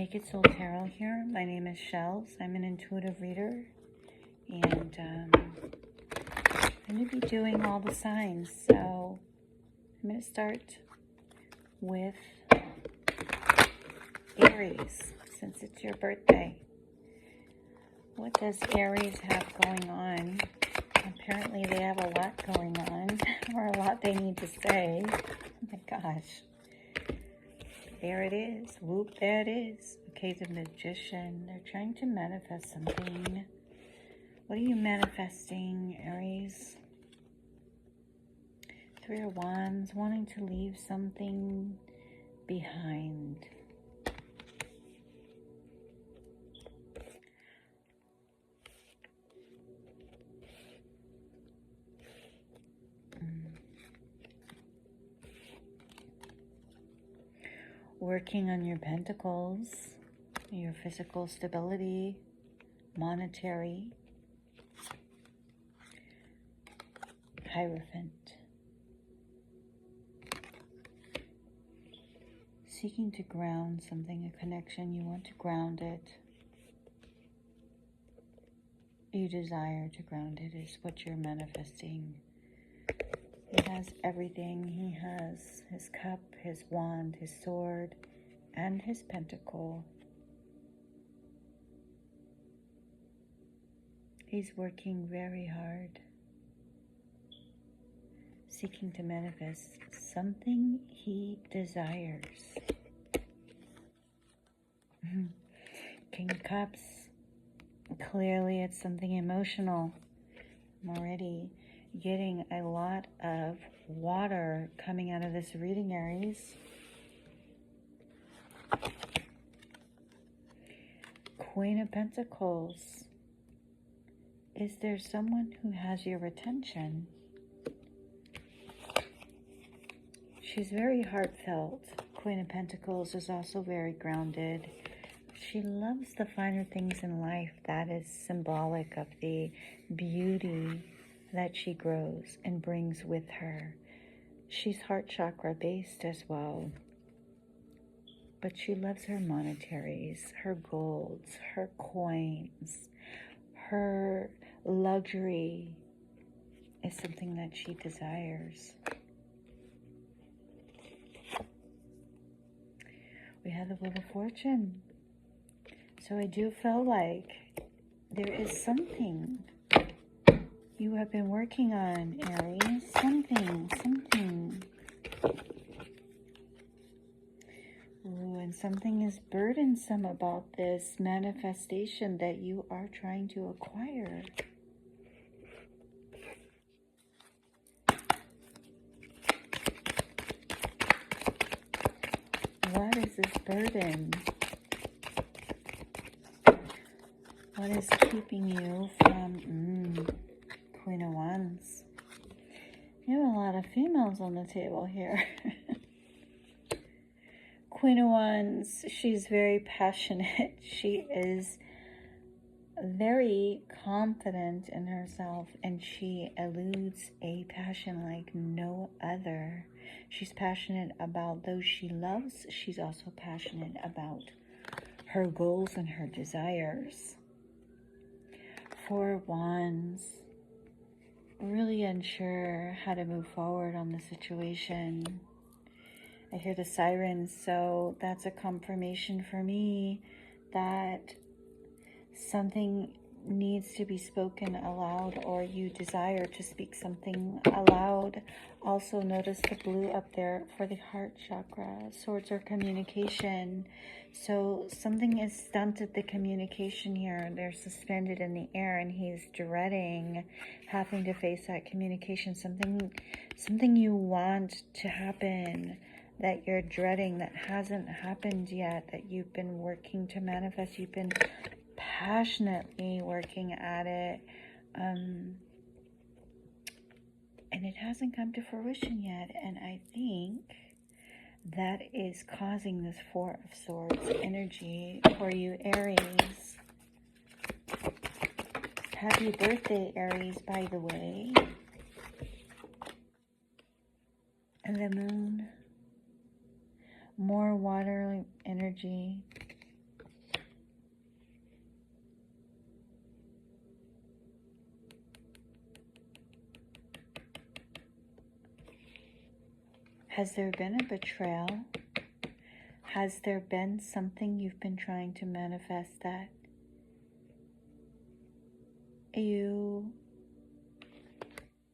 Naked Soul Tarot here. My name is Shells. I'm an intuitive reader, and I'm going to be doing all the signs. So I'm going to start with Aries, since it's your birthday. What does Aries have going on? Apparently they have a lot going on, or a lot they need to say. Oh my gosh. There it is. Whoop, there it is. Okay, the Magician. They're trying to manifest something. What are you manifesting, Aries? Three of Wands, wanting to leave something behind. Working on your pentacles, your physical stability, monetary, Hierophant. Seeking to ground something, a connection, you want to ground it. You desire to ground it is what you're manifesting. He has everything. He has his cup, his wand, his sword, and his pentacle. He's working very hard, seeking to manifest something he desires. King of Cups. Clearly it's something emotional. I'm already getting a lot of water coming out of this reading, Aries. Queen of Pentacles. Is there someone who has your attention? She's very heartfelt. Queen of Pentacles is also very grounded. She loves the finer things in life. That is symbolic of the beauty that she grows and brings with her. She's heart chakra based as well. But she loves her monetaries, her golds, her coins, her luxury is something that she desires. We have the Wheel of Fortune. So I do feel like there is something you have been working on, Aries. Something. Ooh, and something is burdensome about this manifestation that you are trying to acquire. What is this burden? What is keeping you from Queen of Wands? You have a lot of females on the table here. Queen of Wands, she's very passionate. She is very confident in herself, and she eludes a passion like no other. She's passionate about those she loves. She's also passionate about her goals and her desires. Four of Wands, really unsure how to move forward on the situation. I hear the sirens, so that's a confirmation for me that something needs to be spoken aloud, or you desire to speak something aloud. Also notice the blue up there for the heart chakra. Swords are communication. So something is stunted the communication here. They're suspended in the air, and he's dreading having to face that communication. Something you want to happen that you're dreading, that hasn't happened yet, that you've been working to manifest. You've been passionately working at it, and it hasn't come to fruition yet. And I think that is causing this Four of Swords energy for you, Aries. Happy birthday, Aries, by the way. And the Moon, more water energy. Has there been a betrayal? Has there been something you've been trying to manifest that you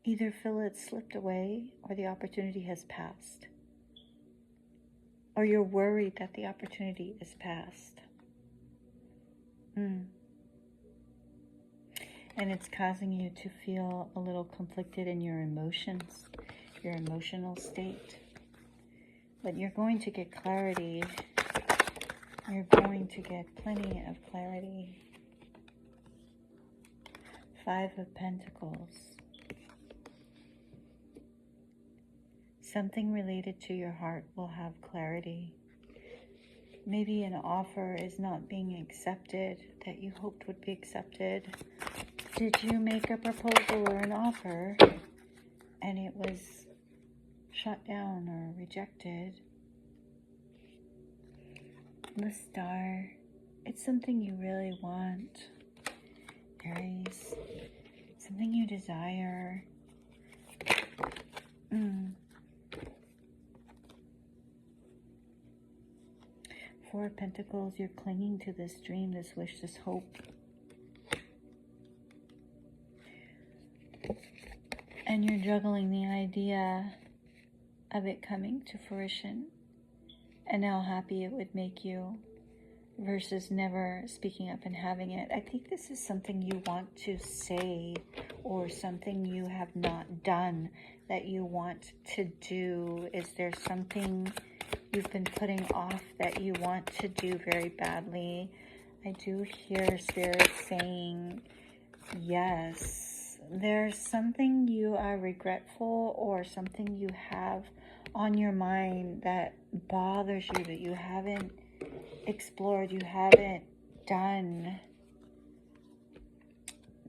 either feel it slipped away or the opportunity has passed? Or you're worried that the opportunity is past? And it's causing you to feel a little conflicted in your emotions, your emotional state. But you're going to get clarity. You're going to get plenty of clarity. 5 of Pentacles. Something related to your heart will have clarity. Maybe an offer is not being accepted that you hoped would be accepted. Did you make a proposal or an offer and it was shut down or rejected? The Star. It's something you really want, Aries. Something you desire. 4 of Pentacles. You're clinging to this dream, this wish, this hope. And you're juggling the idea of it coming to fruition and how happy it would make you versus never speaking up and having it. I think this is something you want to say or something you have not done that you want to do. Is there something you've been putting off that you want to do very badly? I do hear Spirit saying yes. There's something you are regretful or something you have on your mind that bothers you, that you haven't explored, you haven't done.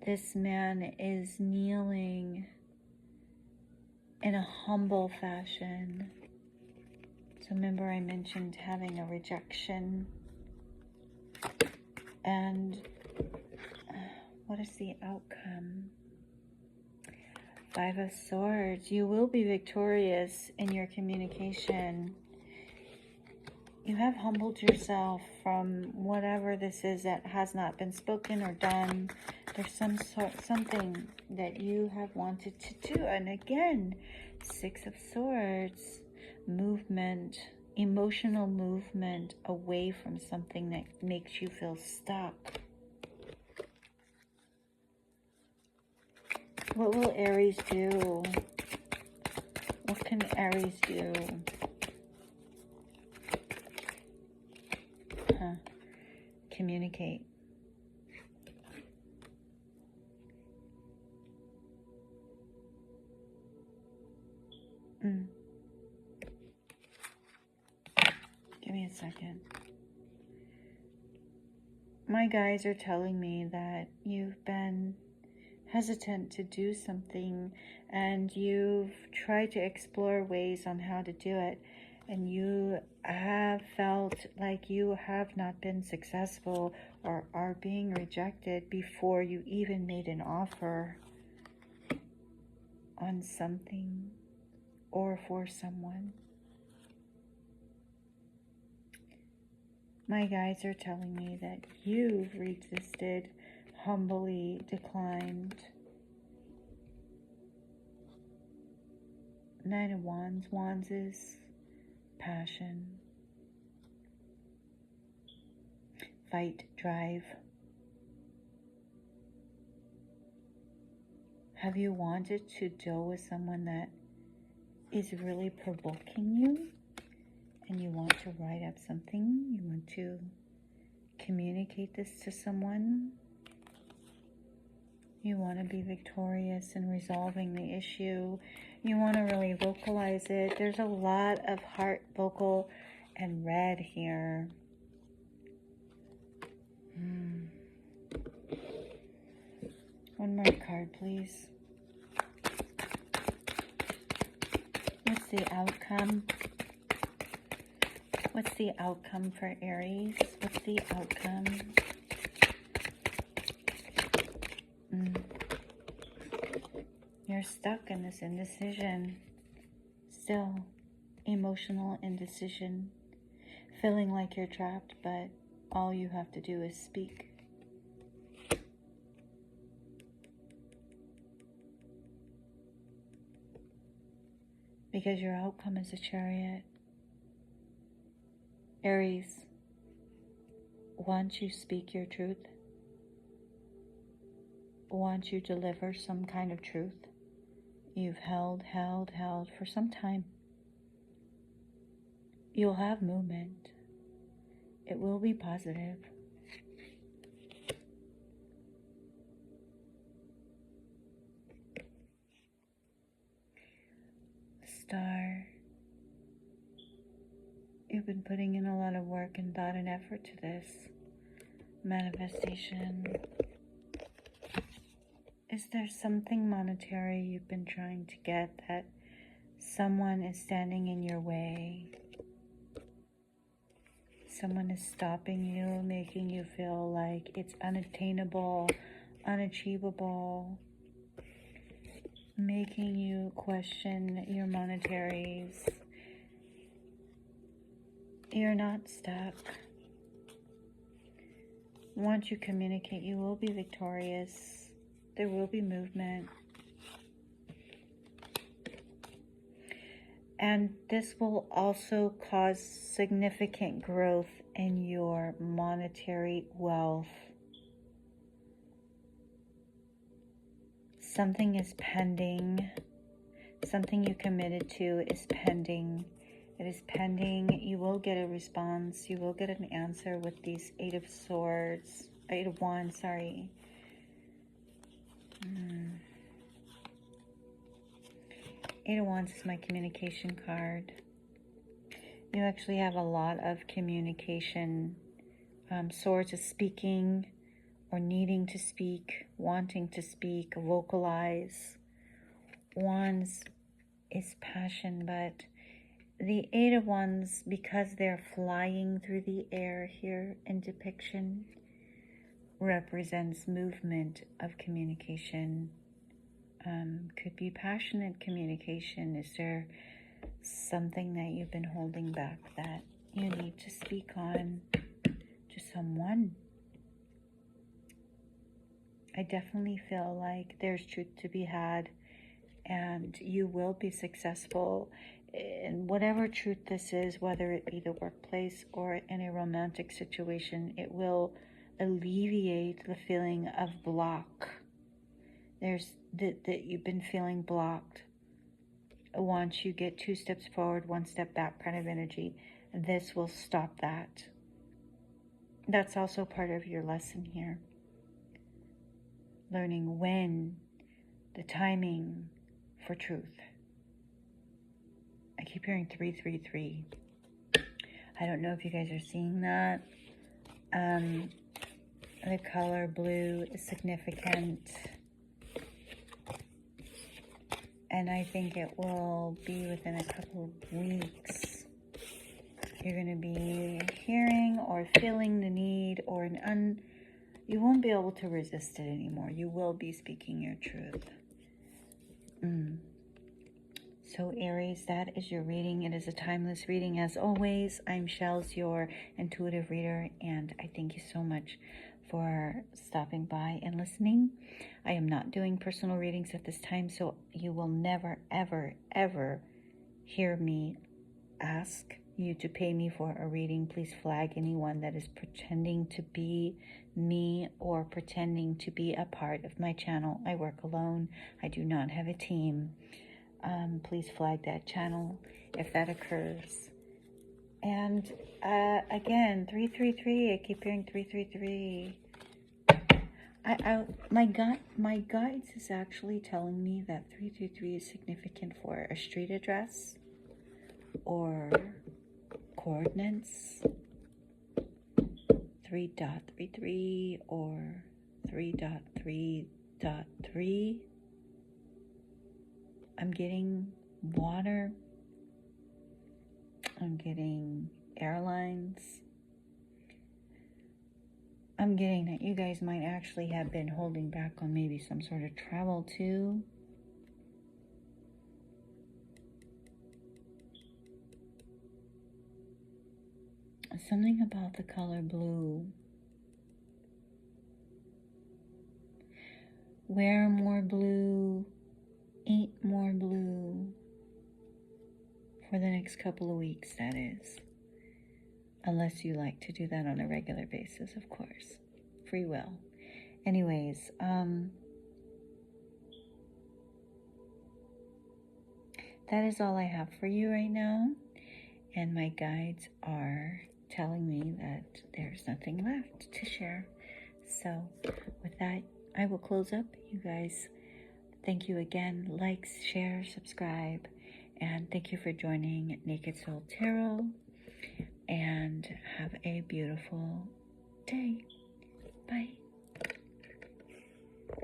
This man is kneeling in a humble fashion. So remember I mentioned having a rejection. And what is the outcome? 5 of Swords. You will be victorious in your communication. You have humbled yourself from whatever this is that has not been spoken or done. There's something that you have wanted to do. And again, 6 of Swords. Movement, emotional movement away from something that makes you feel stuck. What will Aries do? What can Aries do? Communicate. Give me a second. My guides are telling me that you've been hesitant to do something and you've tried to explore ways on how to do it, and you have felt like you have not been successful or are being rejected before you even made an offer on something or for someone. My guides are telling me that you've resisted, humbly declined. 9 of Wands. Wands is passion, fight, drive. Have you wanted to deal with someone that is really provoking you? And you want to write up something? You want to communicate this to someone? You want to be victorious in resolving the issue. You want to really vocalize it. There's a lot of heart, vocal, and red here. One more card, please. What's the outcome? What's the outcome for Aries? What's the outcome? You're stuck in this indecision. Still, emotional indecision, feeling like you're trapped, but all you have to do is speak. Because your outcome is a Chariot. Aries, once you speak your truth, once you deliver some kind of truth, you've held for some time, you'll have movement. It will be positive. Star, you've been putting in a lot of work and thought and effort to this manifestation. Is there something monetary you've been trying to get that someone is standing in your way? Someone is stopping you, making you feel like it's unattainable, unachievable, making you question your monetaries. You're not stuck. Once you communicate, you will be victorious. There will be movement. And this will also cause significant growth in your monetary wealth. Something is pending. Something you committed to is pending. It is pending. You will get a response. You will get an answer with these Eight of Wands, sorry. Eight of Wands is my communication card. You actually have a lot of communication. Swords is speaking or needing to speak, wanting to speak, vocalize. Wands is passion, but the Eight of Wands, because they're flying through the air here in depiction, represents movement of communication. Could be passionate communication. Is there something that you've been holding back that you need to speak on to someone? I definitely feel like there's truth to be had, and you will be successful in whatever truth this is, whether it be the workplace or in a romantic situation. It will alleviate the feeling of block. There's that you've been feeling blocked. Once you get 2 steps forward, 1 step back kind of energy, this will stop that. That's also part of your lesson here. Learning when, the timing for truth. I keep hearing 333. I don't know if you guys are seeing that. The color blue is significant. And I think it will be within a couple of weeks. You're going to be hearing or feeling the need or you won't be able to resist it anymore. You will be speaking your truth. So Aries, that is your reading. It is a timeless reading as always. I'm Shells, your intuitive reader, and I thank you so much for stopping by and listening. I am not doing personal readings at this time, so you will never, ever, ever hear me ask you to pay me for a reading. Please flag anyone that is pretending to be me or pretending to be a part of my channel. I work alone. I do not have a team. Please flag that channel if that occurs. And again, 333. I keep hearing 333. My guides is actually telling me that 333 is significant for a street address or coordinates. 3.33 or 3.3.3. I'm getting water. I'm getting airlines. I'm getting that you guys might actually have been holding back on maybe some sort of travel too. something about the color blue. Wear more blue, eat more blue for the next couple of weeks, that is. Unless you like to do that on a regular basis, of course. Free will. Anyways, that is all I have for you right now. And my guides are telling me that there's nothing left to share. So with that, I will close up. You guys, thank you again. Like, share, subscribe. And thank you for joining Naked Soul Tarot. And have a beautiful day. Bye.